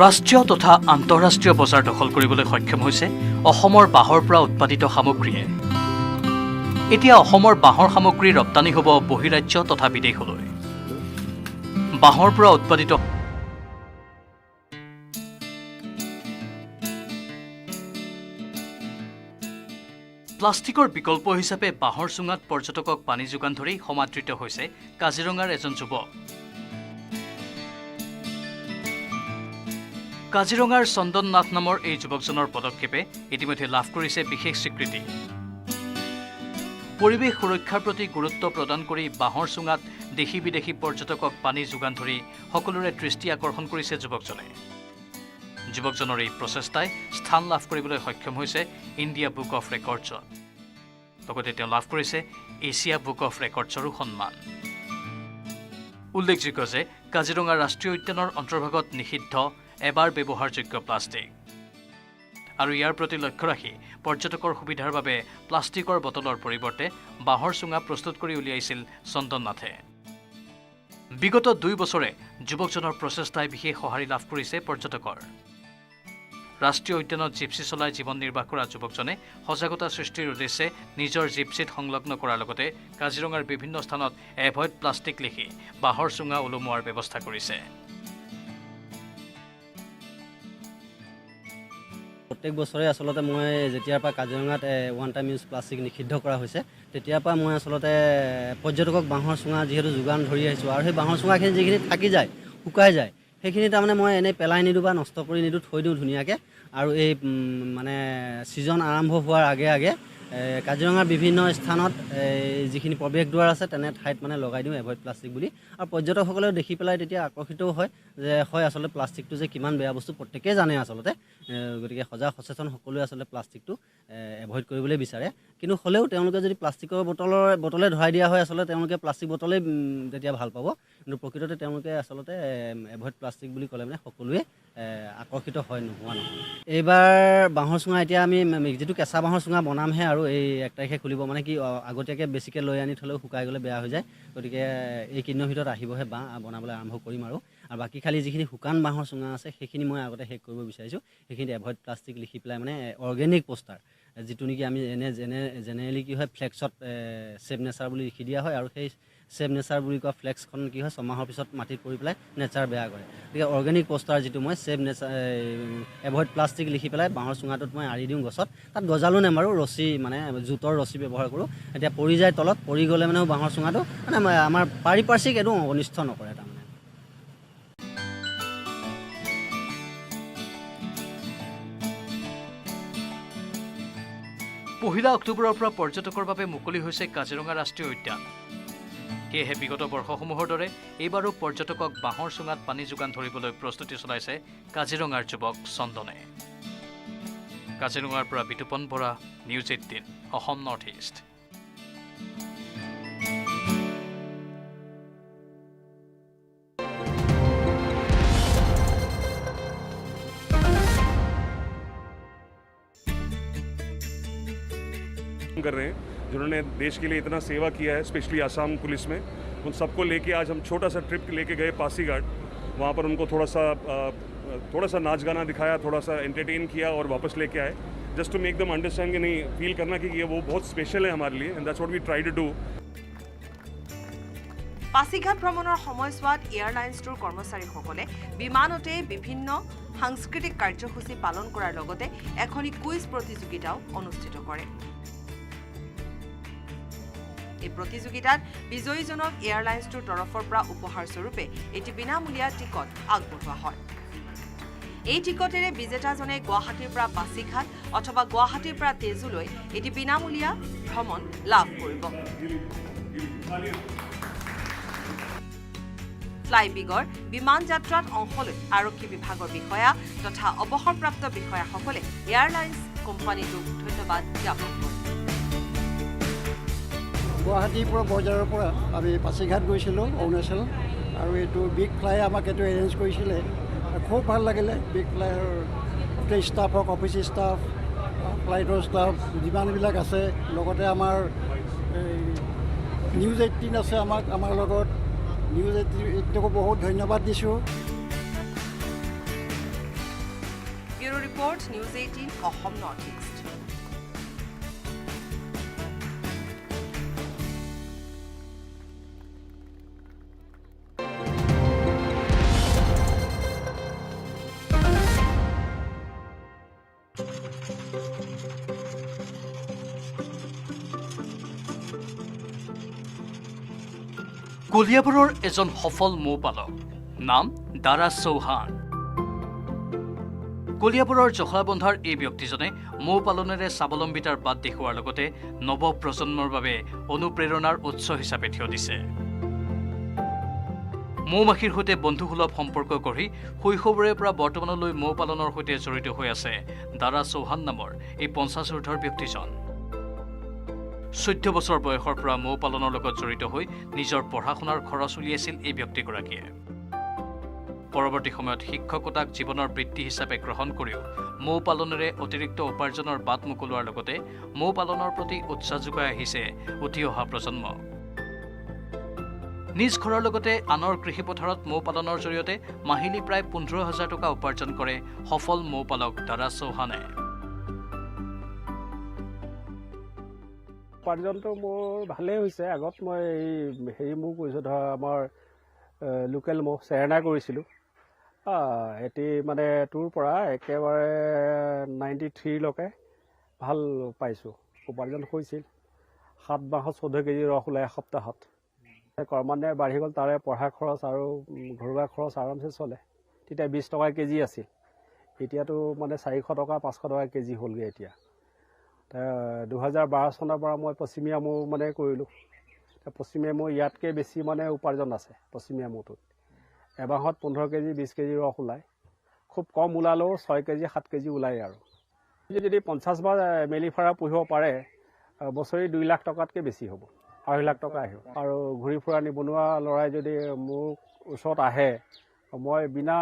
ৰাষ্ট্ৰীয় তথা আন্তঃৰাষ্ট্ৰীয় বজাৰ দখল কৰিবলৈ সক্ষম হৈছে অসমৰ বাঁহৰ পৰা উৎপাদিত সামগ্ৰীয়ে। এতিয়া অসমৰ বাঁহৰ সামগ্ৰী ৰপ্তানি হ'ব বহিৰাজ্য তথা বিদেশলৈ। বাঁহৰ পৰা উৎপাদিত প্লাষ্টিকৰ বিকল্প হিচাপে বাঁহৰ চুঙাত পৰ্যটকক পানী যোগান ধৰি সমাদৃত হৈছে কাজিৰঙাৰ এজন যুৱক। কাজিৰঙাৰ চন্দন নাথ নামৰ এই যুৱকজনৰ পদক্ষেপে ইতিমধ্যে লাভ কৰিছে বিশেষ স্বীকৃতি। পৰিৱেশ সুৰক্ষাৰ প্ৰতি গুৰুত্ব প্ৰদান কৰি বাঁহৰ চুঙাত দেশী বিদেশী পৰ্যটকক পানী যোগান ধৰি সকলোৰে দৃষ্টি আকৰ্ষণ কৰিছে যুৱকজনে। যুৱকজনৰ এই প্ৰচেষ্টাই স্থান লাভ কৰিবলৈ সক্ষম হৈছে ইণ্ডিয়া বুক অফ ৰেকৰ্ডছত। লগতে তেওঁ লাভ কৰিছে এছিয়া বুক অফ ৰেকৰ্ডছৰো সন্মান। উল্লেখযোগ্য যে কাজিৰঙা ৰাষ্ট্ৰীয় উদ্যানৰ অন্তৰ্ভাগত নিষিদ্ধ এবাৰ ব্যৱহাৰযোগ্য প্লাষ্টিক আৰু ইয়াৰ প্ৰতি লক্ষ্য ৰাখি পৰ্যটকৰ সুবিধাৰ বাবে প্লাষ্টিকৰ বটলৰ পৰিৱৰ্তে বাঁহৰ চুঙা প্ৰস্তুত কৰি উলিয়াইছিল চন্দন নাথে। বিগত 2 বছৰে যুৱকজনৰ প্ৰচেষ্টাই বিশেষ সঁহাৰি লাভ কৰিছে পৰ্যটকৰ। ৰাষ্ট্ৰীয় উদ্যানত জিপচি চলাই জীৱন নিৰ্বাহ কৰা যুৱকজনে সজাগতা সৃষ্টিৰ উদ্দেশ্যে নিজৰ জিপচিত সংলগ্ন কৰাৰ লগতে কাজিৰঙাৰ বিভিন্ন স্থানত এভইড প্লাষ্টিক লিখি বাঁহৰ চুঙা ওলোমোৱাৰ ব্যৱস্থা কৰিছে। প্ৰত্যেক বছৰে আচলতে মই যেতিয়াৰ পৰা কাজিৰঙাত ওৱান টাইম ইউজ প্লাষ্টিক নিষিদ্ধ কৰা হৈছে তেতিয়াৰ পৰা মই আচলতে পৰ্যটকক বাঁহৰ চুঙা যিহেতু যোগান ধৰি আহিছোঁ আৰু সেই বাঁহৰ চুঙাখিনি যিখিনি থাকি যায় শুকাই যায় সেইখিনি তাৰমানে মই এনেই পেলাই নিদিওঁ বা নষ্ট কৰি নিদিওঁ, থৈ দিওঁ ধুনীয়াকৈ। আৰু এই মানে ছিজন আৰম্ভ হোৱাৰ আগে আগে কাজিৰঙাৰ বিভিন্ন স্থানত যিখিনি প্ৰৱেশ দুৱাৰ আছে তেনে ঠাইত মানে লগাই দিওঁ এভইড প্লাষ্টিক বুলি। আৰু পৰ্যটকসকলেও দেখি পেলাই তেতিয়া আকৰ্ষিতও হয় যে হয় আচলতে প্লাষ্টিকটো যে কিমান বেয়া বস্তু প্ৰত্যেকেই জানে আচলতে। গতিকে সজাগ সচেতন সকলোৱে আচলতে প্লাষ্টিকটো এভইড কৰিবলৈ বিচাৰে। কিন্তু হ'লেও তেওঁলোকে যদি প্লাষ্টিকৰ বটলে ধৰাই দিয়া হয় আচলতে তেওঁলোকে প্লাষ্টিক বটলেই তেতিয়া ভাল পাব। কিন্তু প্ৰকৃততে তেওঁলোকে আচলতে এভইড প্লাষ্টিক বুলি ক'লে মানে সকলোৱে আকৰ্ষিত হয়, নোহোৱা নহয়। এইবাৰ বাঁহৰ চুঙা এতিয়া আমি যিটো কেঁচা বাঁহৰ চুঙা বনামহে আৰু এই 1 তাৰিখে খুলিব। মানে কি আগতীয়াকৈ বেছিকৈ লৈ আনি থ'লেও শুকাই গ'লে বেয়া হৈ যায়। গতিকে এইকেইদিনৰ ভিতৰত আহিবহে বাঁহ বনাবলৈ আৰম্ভ কৰিম আৰু বাকী খালি যিখিনি শুকান বাঁহৰ চুঙা আছে সেইখিনি মই আগতে শেষ কৰিব বিচাৰিছোঁ। সেইখিনিত এভইড প্লাষ্টিক লিখি পেলাই মানে অৰ্গেনিক পোষ্টাৰ যিটো নেকি আমি জেনেৰেলি কি হয় ফ্লেক্সত ছেভ নেচাৰ বুলি লিখি দিয়া হয় আৰু সেই ছেভ নেচাৰ বুলি কোৱা ফ্লেক্সখন কি হয় 6 মাহৰ পিছত মাটিত পৰি পেলাই নেচাৰ বেয়া কৰে। গতিকে অৰ্গেনিক পোষ্টাৰ যিটো মই ছেভ নেচাৰ এভইড প্লাষ্টিক লিখি পেলাই বাঁহৰ চুঙাটোত মই আঁৰি দিওঁ গছত। তাত গজালো নেমাৰোঁ, ৰছী মানে জোঁটৰ ৰছী ব্যৱহাৰ কৰোঁ। এতিয়া পৰি যায় তলত, পৰি গ'লে মানে বাঁহৰ চুঙাটো মানে আমাৰ পাৰিপাৰ্শ্বিক একো অনিষ্ট নকৰে তাৰমানে। পহিলা অক্টোবৰৰ পৰা পৰ্যটকৰ বাবে মুকলি হৈছে কাজিৰঙা ৰাষ্ট্ৰীয় উদ্যান। সেয়েহে বিগত বৰ্ষসমূহৰ দৰে এইবাৰো পৰ্যটকক বাঁহৰ চুঙাত পানী যোগান ধৰিবলৈ প্ৰস্তুতি চলাইছে কাজিৰঙাৰ যুৱক চন্দনে। কাজিৰঙাৰ পৰা Bitupan Bora, news 18, Assam north east. कर रहे हैं जिन्होंने देश के लिए इतना सेवा किया है, स्पेशली आसाम पुलिस में। उन सबको लेके आज हम छोटा सा ट्रिप लेके गए पासीघाट। वहाँ पर उनको थोड़ा सा नाच गाना दिखाया, थोड़ा सा एंटरटेन किया और वापस लेके आए, just to make them understand कि नहीं फील करना कि ये वो बहुत स्पेशल है हमारे लिए, and that's what we try to do. Pasighat ভ্ৰমণৰ সময়ছোৱাত এয়াৰলাইন্সটোৰ কৰ্মচাৰীসকলে বিমানতে বিভিন্ন সাংস্কৃতিক কাৰ্যসূচী পালন কৰাৰ লগতে এখনি কুইজ প্ৰতিযোগিতাও অনুষ্ঠিত কৰে। এই প্ৰতিযোগিতাত বিজয়ীজনক এয়াৰলাইন্সটোৰ তৰফৰ পৰা উপহাৰ স্বৰূপে এটি বিনামূলীয়া টিকট আগবঢ়োৱা হয়। এই টিকটেৰে বিজেতাজনে গুৱাহাটীৰ পৰা পাছিঘাট অথবা গুৱাহাটীৰ পৰা তেজুলৈ এটি বিনামূলীয়া ভ্ৰমণ লাভ কৰিব। ফ্লাইবিগৰ বিমান যাত্ৰাত অংশ লৈ আৰক্ষী বিভাগৰ বিষয়া তথা অৱসৰপ্ৰাপ্ত বিষয়াসকলে এয়াৰলাইন্স কোম্পানীটোক ধন্যবাদ জ্ঞাপন কৰে। গুৱাহাটীৰ পৰা বজাৰৰ পৰা আমি পাছিঘাট গৈছিলোঁ অৰুণাচল, আৰু এইটো বিগ ফ্লাই আমাক এইটো এৰেঞ্জ কৰিছিলে। খুব ভাল লাগিলে। বিগ ফ্লাইৰ গোটেই ষ্টাফ হওক, অফিচ ষ্টাফ, ফ্লাইটৰ ষ্টাফ যিমানবিলাক আছে, লগতে আমাৰ নিউজ 18 আছে আমাৰ লগত। নিউজ 18কো বহুত ধন্যবাদ দিছোঁ। Report news 18 Assam north east. কলিয়াবৰৰ এজন সফল মৌ পালক নাম দাৰা চৌহান। কলিয়াবৰৰ জখলাবন্ধাৰ এই ব্যক্তিজনে মৌ পালনেৰে স্বাৱলম্বিতাৰ বাট দেখুওৱাৰ লগতে নৱ প্ৰজন্মৰ বাবে অনুপ্ৰেৰণাৰ উৎস হিচাপে থিয় দিছে। মৌমাখিৰ সৈতে বন্ধুসুলভ সম্পৰ্ক গঢ়ি শৈশৱৰে পৰা বৰ্তমানলৈ মৌ পালনৰ সৈতে জড়িত হৈ আছে দাৰা চৌহান নামৰ এই 50 ঊৰ্ধৰ ব্যক্তিজন। 14 বছৰ বয়সৰ পৰা মৌ পালনৰ লগত জড়িত হৈ নিজৰ পঢ়া শুনাৰ খৰচ উলিয়াইছিল এই ব্যক্তিগৰাকীয়ে। পৰৱৰ্তী সময়ত শিক্ষকতাক জীৱনৰ বৃত্তি হিচাপে গ্ৰহণ কৰিও মৌ পালনেৰে অতিৰিক্ত উপাৰ্জনৰ বাট মুকলোৱাৰ লগতে মৌ পালনৰ প্ৰতি উৎসাহ যোগাই আহিছে উঠি অহা প্ৰজন্মক। নিজ ঘৰৰ লগতে আনৰ কৃষিপথাৰত মৌ পালনৰ জৰিয়তে মাহিলী প্ৰায় 15,000 টকা উপাৰ্জন কৰে সফল মৌ পালক দাৰা চৌহানে। উপাৰ্জনটো মোৰ ভালেই হৈছে। আগত মই হেৰি মৌ কৰিছোঁ, ধৰা আমাৰ লোকেল মৌ চেৰেনা কৰিছিলোঁ। এটি মানে তোৰ পৰা একেবাৰে 93লৈকে ভাল পাইছোঁ, উপাৰ্জন হৈছিল। 7 মাহত 14 কেজি ৰস ওলাই এসপ্তাহত। ক্ৰমান্বয়ে বাঢ়ি গ'ল, তাৰে পঢ়া খৰচ আৰু ঘৰুৱা খৰচ আৰামছে চলে। তেতিয়া 20 টকা কেজি আছিল, এতিয়াতো মানে 400 টকা 500 টকা কেজি হ'লগৈ এতিয়া। 2012 চনৰ পৰা মই পশ্চিমীয়া মৌ মানে কৰিলোঁ। পশ্চিমীয়া মৌ ইয়াতকৈ বেছি মানে উপাৰ্জন আছে পশ্চিমীয়া মৌটোত। এমাহত 15 কেজি 20 কেজি ৰস ওলায়। খুব কম ওলালেও 6 কেজি 7 কেজি ওলায়। আৰু যদি 50 বাৰ মেলিফাৰা পুহিব পাৰে, বছৰি 2 লাখ টকাতকৈ বেছি হ'ব, 2.5 লাখ টকা আহিব। আৰু ঘূৰি ফুৰা নিবনুৱা ল'ৰাই যদি মোৰ ওচৰত আহে, মই বিনা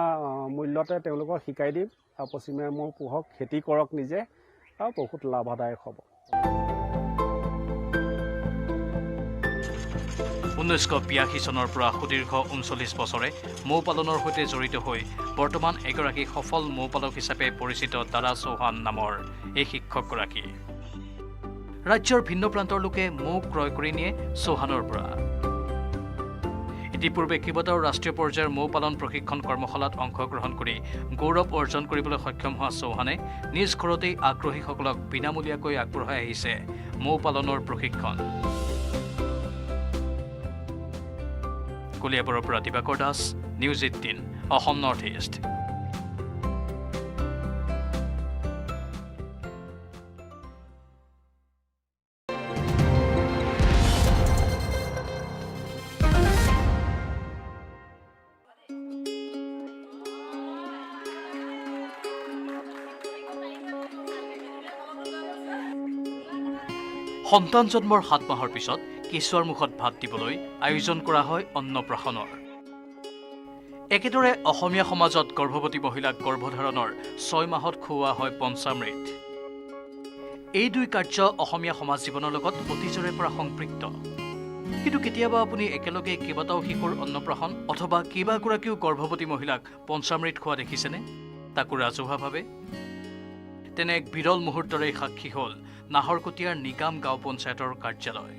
মূল্যতে তেওঁলোকক শিকাই দিম। আৰু পশ্চিমীয়া মৌ পোহক, খেতি কৰক নিজে, আৰু বহুত লাভদায়ক হ'ব। 1982 চনৰ পৰা সুদীৰ্ঘ 39 বছৰে মৌ পালনৰ সৈতে জড়িত হৈ বৰ্তমান এগৰাকী সফল মৌ পালক হিচাপে পৰিচিত দাৰা চৌহান নামৰ এই শিক্ষকগৰাকী। ৰাজ্যৰ ভিন্ন প্ৰান্তৰ লোকে মৌ ক্ৰয় কৰি নিয়ে চৌহানৰ পৰা। ইতিপূৰ্বে কেইবাটাও ৰাষ্ট্ৰীয় পৰ্যায়ৰ মৌ পালন প্ৰশিক্ষণ কৰ্মশালাত অংশগ্ৰহণ কৰি গৌৰৱ অৰ্জন কৰিবলৈ সক্ষম হোৱা চৌহানে নিজ ঘৰতেই আগ্ৰহীসকলক বিনামূলীয়াকৈ আগবঢ়াই আহিছে মৌ পালনৰ প্ৰশিক্ষণ। কলিয়াবৰৰ পৰা Dibakar Das, news 18 Assam north east. সন্তান জন্মৰ 7 মাহৰ পিছত কেঁচুৱাৰ মুখত ভাত দিবলৈ আয়োজন কৰা হয় অন্নপ্ৰাশনৰ। একেদৰে অসমীয়া সমাজত গৰ্ভৱতী মহিলাক গৰ্ভধাৰণৰ 6 মাহত খুওৱা হয় পঞ্চামৃত। এই দুই কাৰ্য অসমীয়া সমাজ জীৱনৰ লগত অতীজৰে পৰা সম্পৃক্ত। কিন্তু কেতিয়াবা আপুনি একেলগে কেইবাটাও শিশুৰ অন্নপ্ৰাশন অথবা কেইবাগৰাকীও গৰ্ভৱতী মহিলাক পঞ্চামৃত খোৱা দেখিছেনে? তাকো ৰাজহুৱাভাৱে? তেনে এক বিৰল মুহূৰ্তৰে সাক্ষী হ'ল নাহৰকটীয়াৰ নিগাম গাঁও পঞ্চায়তৰ কাৰ্যালয়।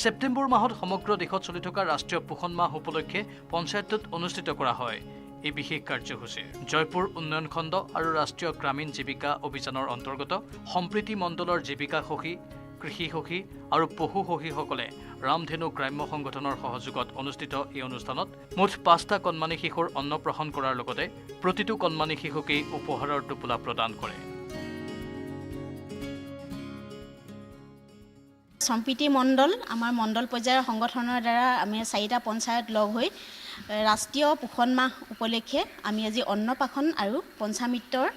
ছেপ্টেম্বৰ মাহত সমগ্ৰ দেশত চলি থকা ৰাষ্ট্ৰীয় পোষণ মাহ উপলক্ষে পঞ্চায়তটোত অনুষ্ঠিত কৰা হয় এই বিশেষ কাৰ্যসূচী। জয়পুৰ উন্নয়ন খণ্ড আৰু ৰাষ্ট্ৰীয় গ্ৰামীণ জীৱিকা অভিযানৰ অন্তৰ্গত সম্প্ৰীতি মণ্ডলৰ জীৱিকা সখী, কৃষি সখী আৰু পশু সখীসকলে ৰামধেনু গ্ৰাম্য সংগঠনৰ সহযোগত অনুষ্ঠিত এই অনুষ্ঠানত মুঠ 5টা কণমানি শিশুৰ অন্নপ্ৰাশন কৰাৰ লগতে প্ৰতিটো কণমানি শিশুকেই উপহাৰৰ টোপোলা প্ৰদান কৰে। সম্প্ৰীতি মণ্ডল আমাৰ মণ্ডল পৰ্যায়ৰ সংগঠনৰ দ্বাৰা আমি 4টা পঞ্চায়ত লগ হৈ ৰাষ্ট্ৰীয় পোষণ মাহ উপলক্ষে আমি আজি অন্নপ্ৰাশন আৰু পঞ্চামৃতৰ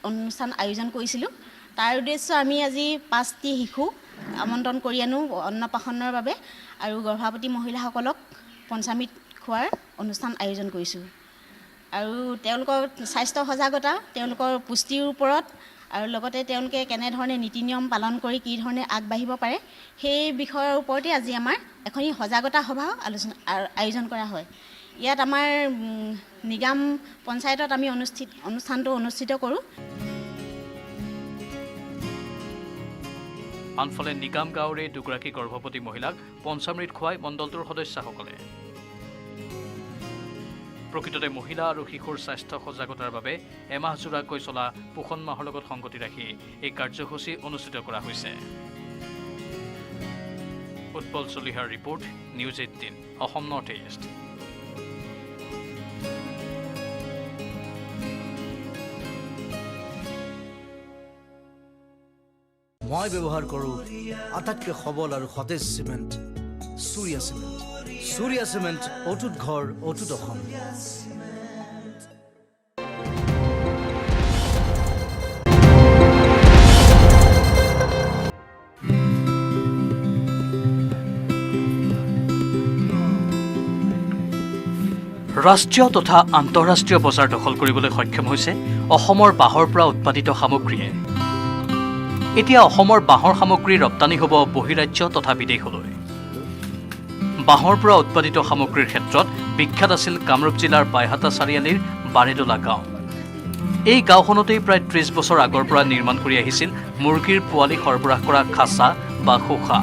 অনুষ্ঠান আয়োজন কৰিছিলোঁ। তাৰ উদ্দেশ্য আমি আজি 5টি শিশু আমন্ত্ৰণ কৰি আনো অন্নপ্ৰাশনৰ বাবে আৰু গৰ্ভৱতী মহিলাসকলক পঞ্চামৃত খোৱাৰ অনুষ্ঠান আয়োজন কৰিছোঁ। আৰু তেওঁলোকৰ স্বাস্থ্য সজাগতা, তেওঁলোকৰ পুষ্টিৰ ওপৰত আৰু লগতে তেওঁলোকে কেনেধৰণে নীতি নিয়ম পালন কৰি কি ধৰণে আগবাঢ়িব পাৰে সেই বিষয়ৰ ওপৰতে আজি আমাৰ এখন সজাগতা সভা আয়োজন কৰা হয়। ইয়াত আমাৰ নিগাম পঞ্চায়তত আমি অনুষ্ঠানটো অনুষ্ঠিত কৰোঁ। আনফালে নিগাম গাঁৱৰে দুগৰাকী গৰ্ভৱতী মহিলাক পঞ্চামৃত খুৱাই মণ্ডলটোৰ সদস্যসকলে। প্ৰকৃততে মহিলা আৰু শিশুৰ স্বাস্থ্য সজাগতাৰ বাবে এমাহজোৰাকৈ চলা পোষণ মাহৰ লগত সংগতি ৰাখি এই কাৰ্যসূচী অনুষ্ঠিত কৰা হৈছে। উৎপল চলিহাৰ report, news 18, Assam north east. মই ব্যৱহাৰ কৰোঁ আটাইতকৈ সবল আৰু সতেজ cement, Surya cement. Surya cement, অটুট ঘৰ, অটুট অসম। ৰাষ্ট্ৰীয় তথা আন্তঃৰাষ্ট্ৰীয় বজাৰ দখল কৰিবলৈ সক্ষম হৈছে অসমৰ বাঁহৰ পৰা উৎপাদিত সামগ্ৰীয়ে। এতিয়া অসমৰ বাঁহৰ সামগ্ৰী ৰপ্তানি হ'ব বহিৰাজ্য তথা বিদেশলৈ। বাঁহৰ পৰা উৎপাদিত সামগ্ৰীৰ ক্ষেত্ৰত বিখ্যাত আছিল কামৰূপ জিলাৰ বাইহাটা চাৰিআলিৰ বাৰেদলা গাঁও। এই গাঁওখনতেই প্ৰায় 30 বছৰ আগৰ পৰা নিৰ্মাণ কৰি আহিছিল মুৰ্গীৰ পোৱালি সৰবৰাহ কৰা খাচা বা খোখা।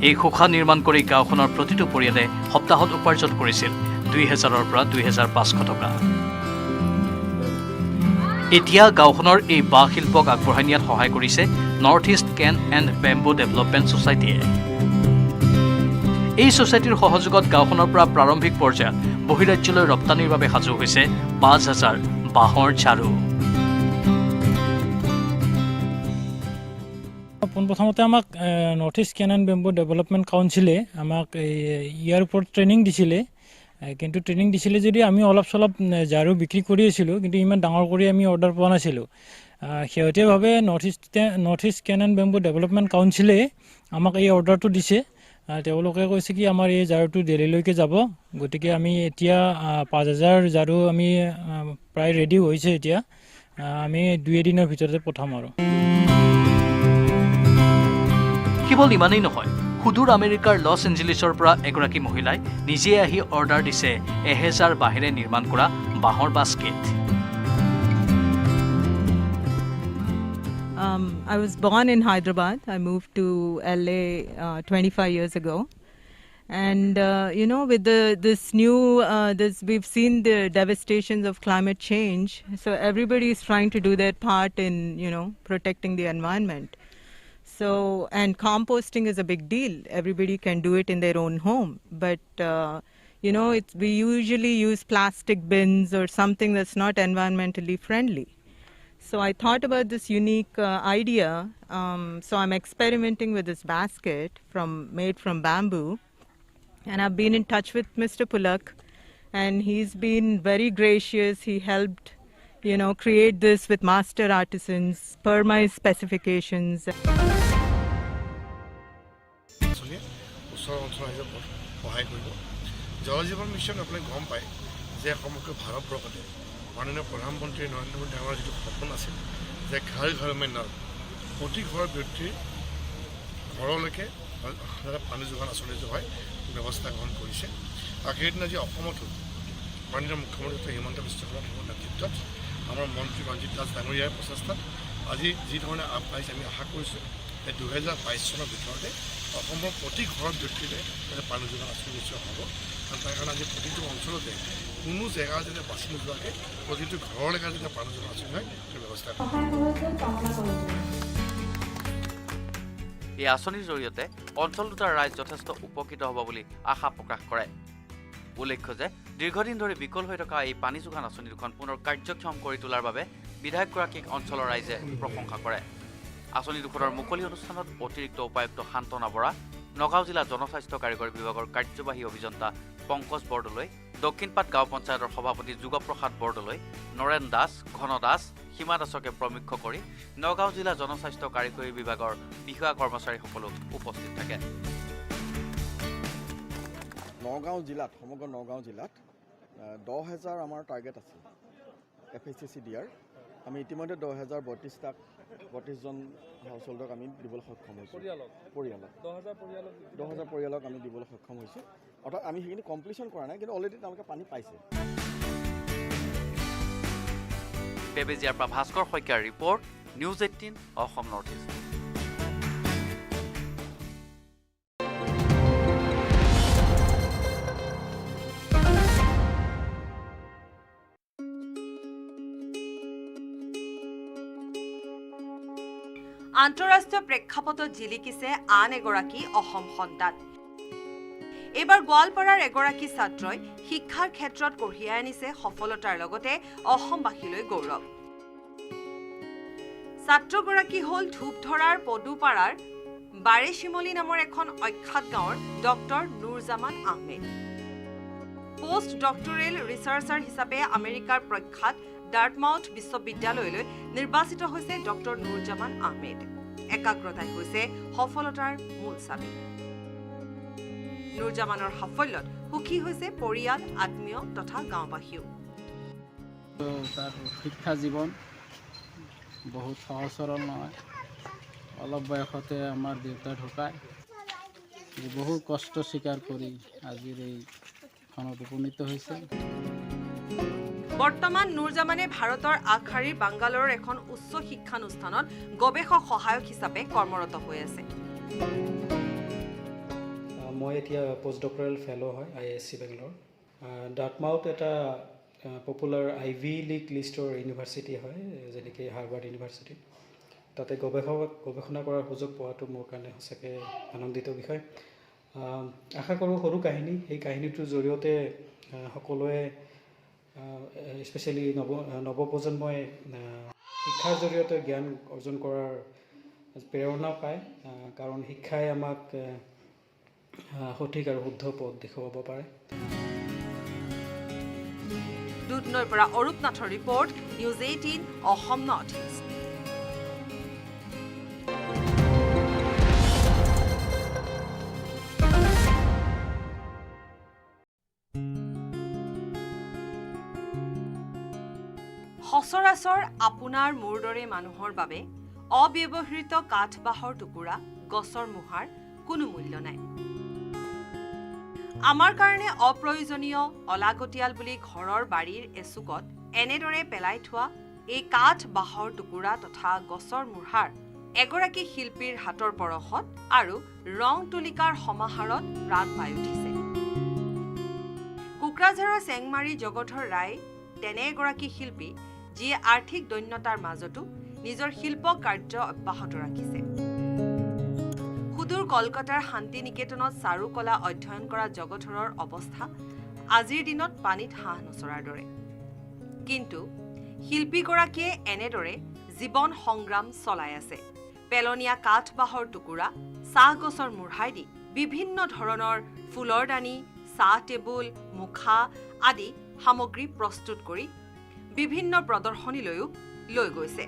এই খোখা নিৰ্মাণ কৰি গাঁওখনৰ প্ৰতিটো পৰিয়ালে সপ্তাহত উপাৰ্জন কৰিছিল 2000 পৰা 2500 টকা। এতিয়া গাঁওখনৰ এই বাঁহ শিল্পক আগবঢ়াই নিয়াত সহায় কৰিছে north east cane and bamboo development ছ'চাইটিয়ে। এই ছ'চাইটিৰ সহযোগত গাঁওখনৰ পৰা প্ৰাৰম্ভিক পৰ্যায়ত বহিৰাজ্যলৈ ৰপ্তানিৰ বাবে সাজু হৈছে 5000 বাঁহৰ ঝাৰু। পোনপ্ৰথমতে আমাক north east cane and bamboo development কাউন্সিলে আমাক ইয়াৰ ওপৰত ট্ৰেইনিং দিছিলে। কিন্তু ট্ৰেইনিং দিছিলে যদি আমি অলপ চলপ ঝাৰু বিক্ৰী কৰি আছিলোঁ, কিন্তু ইমান ডাঙৰ কৰি আমি অৰ্ডাৰ পোৱা নাছিলোঁ। শেহতীয়াভাৱে north east cane and bamboo development কাউন্সিলে আমাক এই অৰ্ডাৰটো দিছে। তেওঁলোকে কৈছে কি আমাৰ এই ঝাৰুটো দিল্লীলৈকে যাব, গতিকে আমি এতিয়া 5000 ঝাৰু আমি প্ৰায় ৰেডি হৈছে। এতিয়া আমি 2 দিনৰ ভিতৰতে পঠাম আৰু। কেৱল ইমানেই নহয়, সুদূৰ আমেৰিকাৰ লছ এঞ্জেলিছৰ পৰা এগৰাকী মহিলাই নিজে আহি অৰ্ডাৰ দিছে 1000 বাঁহেৰে নিৰ্মাণ কৰা বাঁহৰ basket. I was born in Hyderabad. I moved to LA 25 years ago. And, with this new, we've seen the devastations of climate change. So everybody is trying to do their part in, protecting the environment. So, and composting is a big deal. Everybody can do it in their own home. But, we usually use plastic bins or something that's not environmentally friendly. So I thought about this unique idea. So I'm experimenting with this basket made from bamboo. And I've been in touch with Mr. Pulak. And he's been very gracious. He helped, create this with master artisans per my specifications. জল জীৱন mission আপুনি গম পায় যে সমগ্ৰ ভাৰতবৰ্ষতে মাননীয় প্ৰধানমন্ত্ৰী নৰেন্দ্ৰ মোদী ডাঙৰ যিটো সপোন আছিল যে ঘৰ ঘৰ মে নল, প্ৰতি ঘৰৰ ব্যক্তিৰ ঘৰলৈকে পানী যোগান আঁচনিটো হয় ব্যৱস্থা গ্ৰহণ কৰিছে। আৰু সেইদিনা যি অসমতো মাননীয় মুখ্যমন্ত্ৰী হিমন্ত বিশ্ব শৰ্মাৰ নেতৃত্বত আমাৰ মন্ত্ৰী ৰঞ্জিত দাস ডাঙৰীয়াৰ প্ৰচেষ্টাত আজি যি ধৰণে আগবাঢ়িছে আমি আশা কৰিছোঁ যে 2022 চনৰ ভিতৰতে অসমৰ প্ৰতি ঘৰৰ ব্যক্তিৰে পানী যোগান আঁচনি নিশ্চয় হ'ব। আৰু তাৰ কাৰণে আজি প্ৰতিটো অঞ্চলতে কোনো জেগা যাতে বাছি নোযোৱাকৈ প্ৰতিটো ঘৰলৈকে যাতে পানী যোগান আঁচনি হয় সেই ব্যৱস্থা। এই আঁচনিৰ জৰিয়তে অঞ্চল দুটাৰ ৰাইজ যথেষ্ট উপকৃত হ'ব বুলি আশা প্ৰকাশ কৰে। উল্লেখ্য যে দীৰ্ঘদিন ধৰি বিকল হৈ থকা এই পানী যোগান আঁচনি দুখন পুনৰ কাৰ্যক্ষম কৰি তোলাৰ বাবে বিধায়কগৰাকীক অঞ্চলৰ ৰাইজে প্ৰশংসা কৰে। আঁচনি দুখনৰ মুকলি অনুষ্ঠানত অতিৰিক্ত উপায়ুক্ত শান্তনা বৰা, নগাঁও জিলা জনস্বাস্থ্য কাৰিকৰী বিভাগৰ কাৰ্যবাহী অভিযন্তা পংকজ বৰদলৈ, দক্ষিণপাট গাঁও পঞ্চায়তৰ সভাপতি যুগপ্ৰসাদ বৰদলৈ, নৰেন দাস, ঘন দাস, সীমা দাসকে প্ৰমুখ্য কৰি নগাঁও জিলা জনস্বাস্থ্য কাৰিকৰী বিভাগৰ বিষয়া কৰ্মচাৰীসকলো উপস্থিত থাকে। নগাঁও জিলাত সমগ্ৰ নগাঁও জিলাত 10,000 আমাৰ টাৰ্গেট আছে FHCC দিয়াৰ। আমি ইতিমধ্যে 10,032টা 32জন হাউচহোল্ডক আমি দিবলৈ সক্ষম হৈছোঁ পৰিয়ালক 10,000 পৰিয়ালক আমি দিবলৈ সক্ষম হৈছোঁ অৰ্থাৎ আমি সেইখিনি কমপ্লিশ্যন কৰা নাই কিন্তু অলৰেডি তেওঁলোকে পানী পাইছে বেবেজিয়াৰ পৰা ভাস্কৰ শইকীয়াৰ report news 18 Assam north east আন্তঃৰাষ্ট্ৰীয় প্ৰেক্ষাপটত জিলিকিছে আন এগৰাকী অসম সন্তান এইবাৰ গোৱালপাৰাৰ এগৰাকী ছাত্ৰই শিক্ষাৰ ক্ষেত্ৰত কঢ়িয়াই আনিছে সফলতাৰ লগতে অসমবাসীলৈ গৌৰৱ ছাত্ৰগৰাকী হ'ল ধূপধৰাৰ পদুপাৰাৰ বাৰেশিমলী নামৰ এখন অখ্যাত গাঁৱৰ doctor Nuruzzaman Ahmed post doctoral ৰিচাৰ্চাৰ হিচাপে আমেৰিকাৰ প্ৰখ্যাত ডাৰ্টমাউথ বিশ্ববিদ্যালয়লৈ নিৰ্বাচিত হৈছে ডক্টৰ নুৰজামান আহমেদ একাগ্ৰতাই হৈছে সফলতাৰ মূল চাবি নুৰজামানৰ সাফল্যত সুখী হৈছে পৰিয়াল আত্মীয় তথা গাঁওবাসীও তাৰ শিক্ষা জীৱন বহুত সহজ সৰল নহয় অলপ বয়সতে আমাৰ দেউতা ঢুকায় বহু কষ্ট স্বীকাৰ কৰি আজিৰ এইখনত উপনীত হৈছে বৰ্তমান নুৰজামানে ভাৰতৰ আগশাৰীৰ বাংগালোৰৰ এখন উচ্চ শিক্ষানুষ্ঠানত গৱেষক সহায়ক হিচাপে কৰ্মৰত হৈ আছে মই এতিয়া পোষ্ট ডক্টৰেল ফেলো হয় IISc বেংগলোৰ ডাৰ্টমাউথ এটা পপুলাৰ আইভি লীগ লিষ্টৰ ইউনিভাৰ্চিটি হয় যেনেকৈ হাৰ্ভাৰ্ড ইউনিভাৰ্চিটি তাতে গৱেষণা কৰাৰ সুযোগ পোৱাটো মোৰ কাৰণে সঁচাকৈ আনন্দিত বিষয় আশা কৰোঁ সৰু কাহিনী সেই কাহিনীটোৰ জৰিয়তে সকলোৱে স্পেচিয়েলি নৱপ্ৰজন্মই শিক্ষাৰ জৰিয়তে জ্ঞান অৰ্জন কৰাৰ প্ৰেৰণা পায় কাৰণ শিক্ষাই আমাক সঠিক আৰু শুদ্ধ পথ দেখুৱাব পাৰে দুধনৈৰ পৰা অৰূপ নাথৰ report news 18 Assam north east সচৰাচৰ আপোনাৰ মোৰ দৰে মানুহৰ বাবে অব্যৱহৃত কাঠ বাঁহৰ টুকুৰা গছৰ মোহাৰ কোনো মূল্য নাই আমাৰ কাৰণে অপ্ৰয়োজনীয় অলাগতিয়াল বুলি ঘৰৰ বাৰীৰ এচুকত এনেদৰে পেলাই থোৱা এই কাঠ বাঁহৰ টুকুৰা তথা গছৰ মোহাৰ এগৰাকী শিল্পীৰ হাতৰ পৰশত আৰু ৰং তুলিকাৰ সমাহাৰত প্ৰাণ পাই উঠিছে কোকৰাঝাৰৰ চেংমাৰী জগধৰ ৰায় তেনে এগৰাকী শিল্পী যিয়ে আৰ্থিক দৈন্যতাৰ মাজতো নিজৰ শিল্প কাৰ্য অব্যাহত ৰাখিছে সুদূৰ কলকাতাৰ শান্তি নিকেতনত চাৰুকলা অধ্যয়ন কৰা জগধৰৰ অৱস্থা আজিৰ দিনত পানীত হাঁহ নচৰাৰ দৰে কিন্তু শিল্পীগৰাকীয়ে এনেদৰে জীৱন সংগ্ৰাম চলাই আছে পেলনীয়া কাঠ বাঁহৰ টুকুৰা চাহ গছৰ মূঢ়াই দি বিভিন্ন ধৰণৰ ফুলৰ দানি চাহ টেবুল মুখা আদি সামগ্ৰী প্ৰস্তুত কৰি বিভিন্ন প্ৰদৰ্শনীলৈও লৈ গৈছে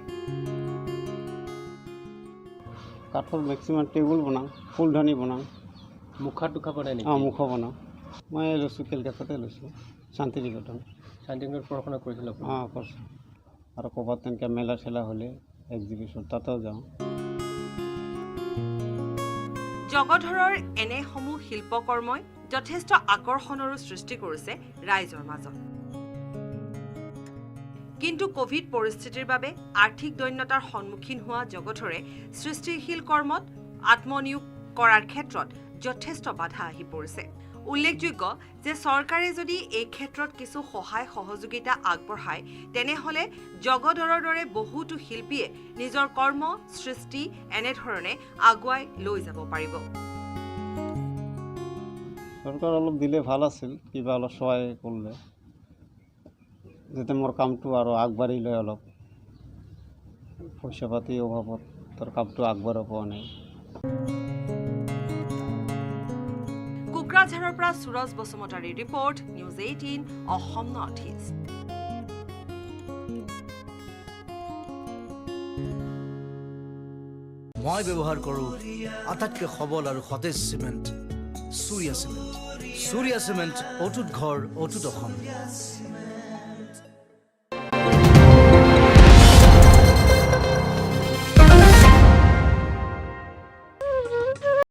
কাঠৰ মেক্সিমাম টেবুল বনাওঁ ফুলদানি বনাওঁ মুখা টুখা বনাই নেকি মুখা বনাওঁ মই লৈছোঁ কেলকাতাতে লৈছোঁ শান্তি নিকেতন পঢ়া-শুনা কৰিছিলোঁ কৰিছোঁ আৰু ক'ৰবাত তেনেকৈ মেলা চেলা হ'লে এক্সিবিশ্যন তাতেও যাওঁ জগধৰৰ এনেসমূহ শিল্পকৰ্মই যথেষ্ট আকৰ্ষণৰো সৃষ্টি কৰিছে ৰাইজৰ মাজত কিন্তু কোভিড পৰিস্থিতিৰ বাবে আৰ্থিক দৈন্যতাৰ সন্মুখীন হোৱা জগধৰে সৃষ্টিশীল কৰ্মত আত্মনিয়োগ কৰাৰ ক্ষেত্ৰত যথেষ্ট বাধা আহি পৰিছে উল্লেখযোগ্য যে চৰকাৰে যদি এই ক্ষেত্ৰত কিছু সহায় সহযোগিতা আগবঢ়ায় তেনেহলে জগধৰৰ দৰে বহুতো শিল্পীয়ে নিজৰ কৰ্ম সৃষ্টি এনেধৰণে আগুৱাই লৈ যাব পাৰিব চৰকাৰ অলপ দিলে ভাল আছিল কিবা অলপ সহায় কৰিলে যাতে মোৰ কামটো আৰু আগবাঢ়ি লয় অলপ পইচা পাতি অভাৱত তাৰ কামটো আগবঢ়াব পৰা নাই কোকৰাঝাৰৰ পৰা সুৰজ বসুমতাৰীৰ report news 18 Assam north east মই ব্যৱহাৰ কৰোঁ আটাইতকৈ সবল আৰু সতেজ চিমেণ্ট Surya Cement অটুট ঘৰ অটুট অসম